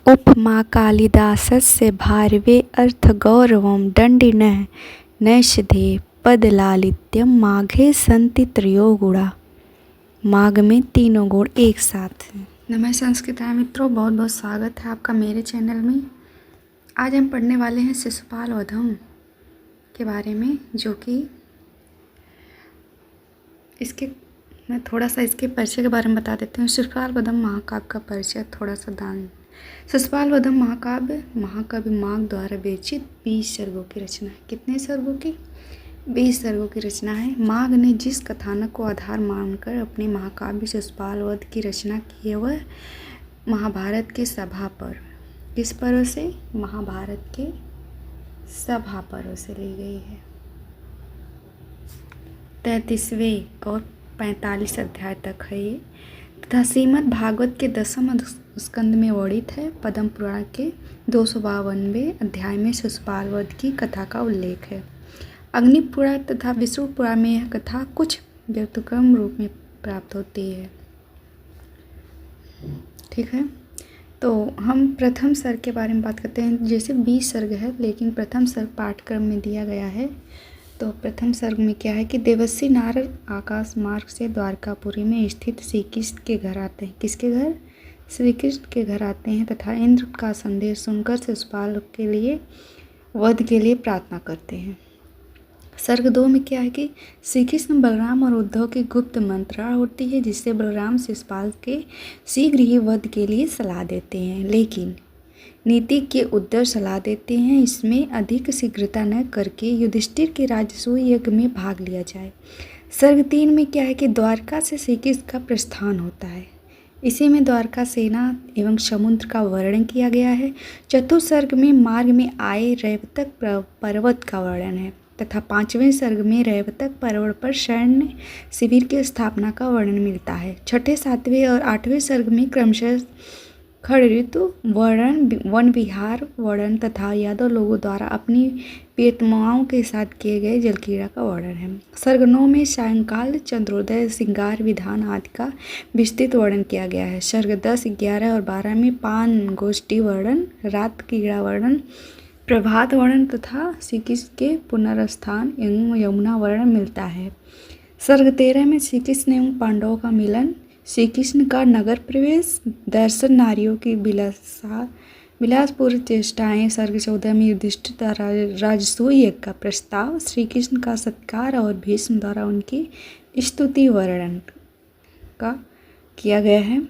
उपमा कालिदासस्य भारवे अर्थगौरवं दण्डिनः नैषधे पदलालित्यं माघे सन्ति त्रयो गुणा। माघ में तीनों गुण एक साथ हैं। नमः संस्कृताय मित्रों, बहुत बहुत स्वागत है आपका मेरे चैनल में। आज हम पढ़ने वाले हैं शिशुपाल वधम के बारे में, जो कि मैं थोड़ा सा इसके परिचय के बारे में बता देती हूँ। शिशुपाल वधम महाकाव्य का परिचय, थोड़ा सा दान। शिशुपाल वधम महाकाव्य महाकवि माघ द्वारा विरचित 20 सर्गों की रचना है। कितने सर्गों की? 20 सर्गों की रचना है। माघ ने जिस कथानक को आधार मानकर अपने महाकाव्य शिशुपाल वध की रचना की है, वह महाभारत के सभा पर्व, किस पर्व से? महाभारत के सभा पर्व से ली गई है। 33वें और 45 अध्याय तक है ये, तथा श्रीमद् भागवत के 10वें स्कंद में वर्णित है। पद्म पुराण के 252वें अध्याय में शिशुपाल वध की कथा का उल्लेख है। अग्नि पुराण तथा विष्णु पुराण में यह कथा कुछ व्युत्क्रम रूप में प्राप्त होती है। ठीक है, तो हम प्रथम सर्ग के बारे में बात करते हैं। जैसे 20 सर्ग है, लेकिन प्रथम सर्ग पाठक्रम में दिया गया है। तो प्रथम सर्ग में क्या है कि देवर्षि नारद आकाश मार्ग से द्वारकापुरी में स्थित श्री कृष्ण के घर आते हैं। किसके घर? श्री कृष्ण के घर आते हैं तथा इंद्र का संदेश सुनकर शिशुपाल के लिए वध के लिए प्रार्थना करते हैं। सर्ग 2 में क्या है कि श्री कृष्ण बलराम और उद्धव की गुप्त मंत्रणा होती है, जिससे बलराम शिशुपाल के शीघ्र ही वध के लिए सलाह देते हैं, लेकिन नीति के उद्धव सलाह देते हैं इसमें अधिक शीघ्रता न करके युधिष्ठिर के राजसूय यज्ञ में भाग लिया जाए। सर्ग 3 में क्या है कि द्वारका से श्री कृष्ण का प्रस्थान होता है। इसी में द्वारका सेना एवं समुद्र का वर्णन किया गया है। चतुर्थ सर्ग में मार्ग में आए रैवतक पर्वत का वर्णन है तथा 5वें सर्ग में रैवतक पर्वत पर सैन्य शिविर की स्थापना का वर्णन मिलता है। छठे, 7वें और 8वें सर्ग में क्रमशः खड़ ऋतु वर्णन, वन विहार वर्णन तथा यादव लोगों द्वारा अपनी प्रियतमाओं के साथ किए गए जलक्रीड़ा का वर्णन है। सर्ग 9 में सायंकाल, चंद्रोदय, श्रृंगार विधान आदि का विस्तृत वर्णन किया गया है। सर्ग 10, 11 और 12 में पान गोष्ठी वर्णन, रात क्रीड़ा वर्णन, प्रभात वर्णन तथा श्री कृष्ण के पुनरुत्थान एवं यमुना वर्णन मिलता है। सर्ग 13 में श्री कृष्ण एवं पांडवों का मिलन, श्री कृष्ण का नगर प्रवेश, दर्शन, नारियों की विलासपूर्ण चेष्टाएं। सर्ग 14 में युधिष्ठिर द्वारा राजसूय यज्ञ का प्रस्ताव, श्री कृष्ण का सत्कार और भीष्म द्वारा उनकी स्तुति वर्णन का किया गया है।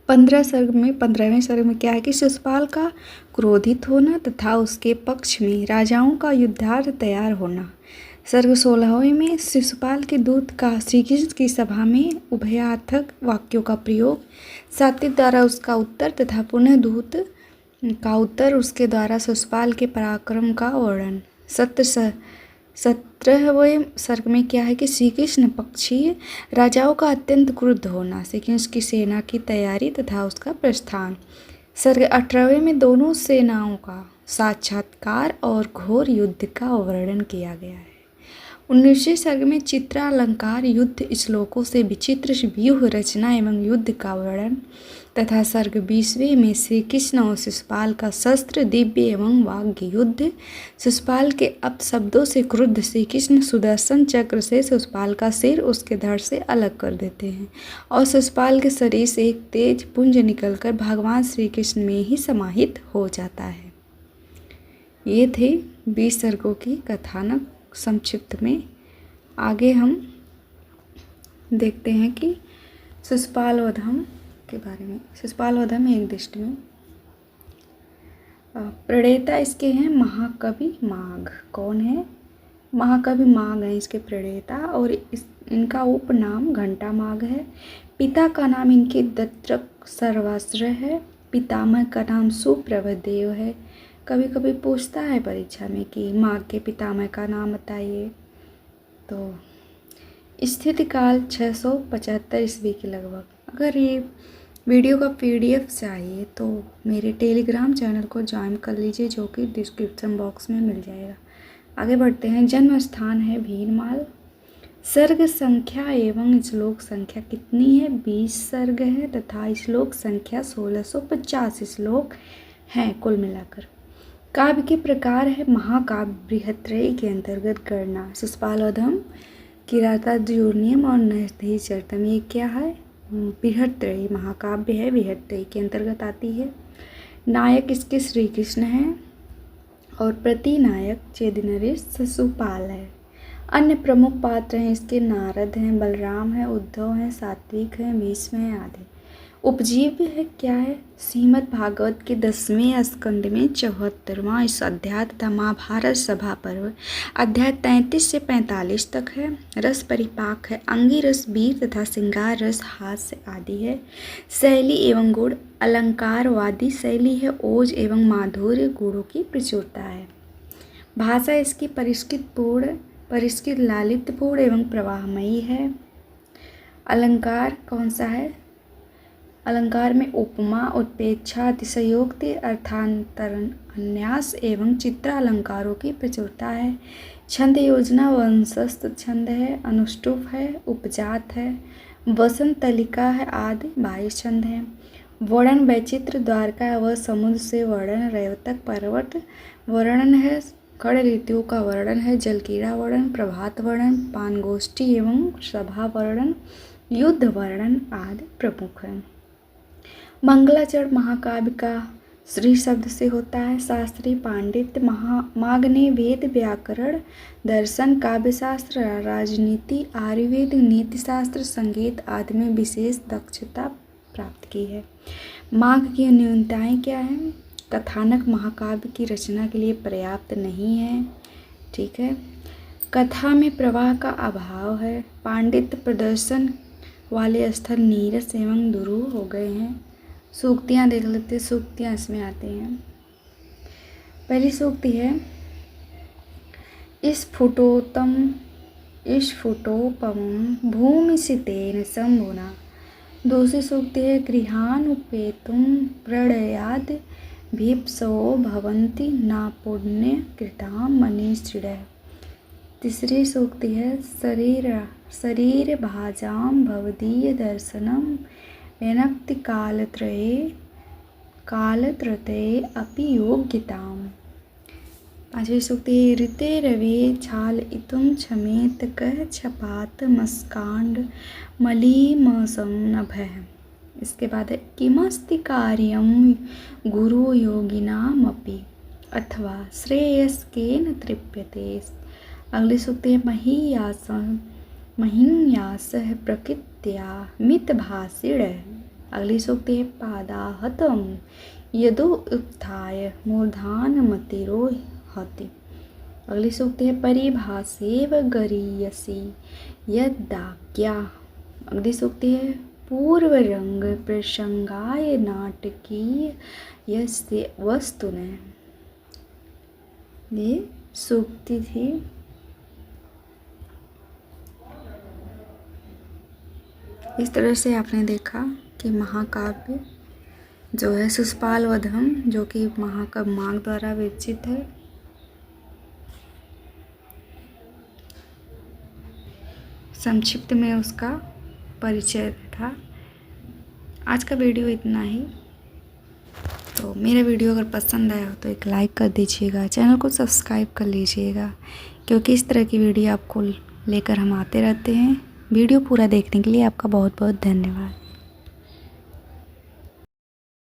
15वें सर्ग में क्या है कि शिशुपाल का क्रोधित होना तथा उसके पक्ष में राजाओं का युद्धार्थ तैयार होना। सर्ग 16वें में शिशुपाल के दूत का श्री कृष्ण की सभा में उभयार्थक वाक्यों का प्रयोग, सात्विक द्वारा उसका उत्तर तथा पुनः दूत का उत्तर उसके द्वारा शिशुपाल के पराक्रम का वर्णन। 17वें सर्ग में क्या है कि श्री कृष्ण पक्षीय राजाओं का अत्यंत क्रुद्ध होना, श्री कृष्ण की सेना की तैयारी तथा उसका प्रस्थान। सर्ग 18वें में दोनों सेनाओं का साक्षात्कार और घोर युद्ध का वर्णन किया गया है। 19वें सर्ग में चित्रालंकार, युद्ध श्लोकों से विचित्र व्यूह रचना एवं युद्ध का वर्णन तथा सर्ग 20वें में श्री कृष्ण और शिशुपाल का शस्त्र, दिव्य एवं वाग्य युद्ध। शिशुपाल के अपशब्दों से क्रुद्ध श्री कृष्ण सुदर्शन चक्र से शिशुपाल का सिर उसके धड़ से अलग कर देते हैं और शिशुपाल के शरीर से एक तेज पुंज निकलकर भगवान श्री कृष्ण में ही समाहित हो जाता है। ये थे 20 सर्गों की कथानक संक्षिप्त में। आगे हम देखते हैं कि शिशुपाल वधम के बारे में। शिशुपाल वधम एक दृष्टि में प्रणेता इसके हैं महाकवि माघ। कौन है? महाकवि माघ है इसके प्रणेता, और इनका उपनाम घंटा माघ है। पिता का नाम इनके दत्रक सर्वाश्रय है। पितामह का नाम सुप्रभदेव है। कभी कभी पूछता है परीक्षा में कि माघ के पितामह का नाम बताइए। तो स्थिति काल 675 ईस्वी के लगभग। अगर ये वीडियो का PDF चाहिए तो मेरे टेलीग्राम चैनल को ज्वाइन कर लीजिए, जो कि डिस्क्रिप्शन बॉक्स में मिल जाएगा। आगे बढ़ते हैं। जन्म स्थान है भीनमाल। सर्ग संख्या एवं श्लोक संख्या कितनी है? 20 सर्ग है तथा श्लोक संख्या 1650 श्लोक हैं कुल मिलाकर। काव्य के प्रकार है महाकाव्य बृहत्त्रयी के अंतर्गत गणना शिशुपालवधम, किरातार्जुनीयम और नैषधीयचरितम्। ये क्या है? बृहत्त्रयी महाकाव्य है, बृहत्त्रयी के अंतर्गत आती है। नायक इसके श्री कृष्ण हैं और प्रतिनायक चेदिनरेश शिशुपाल है। अन्य प्रमुख पात्र हैं इसके नारद हैं, बलराम हैं, उद्धव हैं, सात्विक हैं, भीष्म हैं आदि। उपजीव्य है क्या है? श्रीमद् भागवत के 10वें स्कंद में 74वां इस अध्याय तथा महाभारत सभा पर्व अध्याय 33 से 45 तक है। रस परिपाक है, अंगी रस वीर तथा श्रृंगार रस हास्य आदि है। शैली एवं गुण अलंकारवादी शैली है, ओज एवं माधुर्य गुणों की प्रचुरता है। भाषा इसकी परिष्कृत लालित्यपूर्ण एवं प्रवाहमयी है। अलंकार कौन सा है? अलंकार में उपमा, उत्प्रेक्षा, अतिशयोक्ति, अर्थांतरण, अन्यास एवं चित्र अलंकारों की प्रचुरता है। छंद योजना वंशस्थ छंद है, अनुष्टुप है, उपजात है, वसंत तलिका है आदि 22 छंद हैं। वर्णन वैचित्र द्वारका व समुद्र से वर्णन, रेवतक पर्वत वर्णन है, खड़ ऋतुओं का वर्णन है, जलकीड़ा वर्णन, प्रभात वर्णन, पानगोष्ठी एवं सभा वर्णन, युद्ध वर्णन आदि प्रमुख है। मंगलाचरण महाकाव्य का श्री शब्द से होता है। शास्त्रीय पांडित्य माघ ने वेद, व्याकरण, दर्शन, काव्यशास्त्र, राजनीति, आयुर्वेद, नीतिशास्त्र, संगीत आदि में विशेष दक्षता प्राप्त की है। माघ की न्यूनताएं क्या हैं? कथानक महाकाव्य की रचना के लिए पर्याप्त नहीं है। ठीक है। कथा में प्रवाह का अभाव है। पांडित्य प्रदर्शन वाले स्थल नीरस एवं दुरूह हो गए हैं। सूक्तियाँ देख लेते हैं, सूक्तियाँ इसमें आती हैं। पहली सूक्ति है स्फुटोपमं भूमिसितेन शंभुना। दूसरी सूक्ति है गृहानुपेतुं प्रणयाद् भीप्सो भवन्ति न पुण्य कृतां मनीषिणः। तीसरी सूक्ति है शरीर भाजां भवदीय दर्शनं विनक्ति कालत्रये अपि योग्यताम्। पांचवी सूक्ति है ऋते रवे छालयितुं क्षमेत कः क्षपात मस्कांड मलीमसं नभः। इसके बाद है किमस्ति कार्यं गुरु योगिनामपि अथवा श्रेयस्केन तृप्यते। अगली सूक्ति है महिन्यासः प्रकृत्या मितभाषिणः। अगली सूक्ति है पादाहतं यदो उत्थाय मूर्धानमतिरोहति। अगली सूक्ति है परिभासेव गरीयसी यद्दाज्ञा। अगली सूक्ति है पूर्वरंग प्रसंगाय नाटकीय यस्य वस्तुने। ये सूक्ति थी। इस तरह से आपने देखा कि महाकाव्य जो है शिशुपालवधम, जो कि महाकाव्य माघ द्वारा विरचित है। संक्षिप्त में उसका परिचय था। आज का वीडियो इतना ही। तो मेरा वीडियो अगर पसंद आया हो तो एक लाइक कर दीजिएगा, चैनल को सब्सक्राइब कर लीजिएगा, क्योंकि इस तरह की वीडियो आपको लेकर हम आते रहते हैं। वीडियो पूरा देखने के लिए आपका बहुत बहुत धन्यवाद।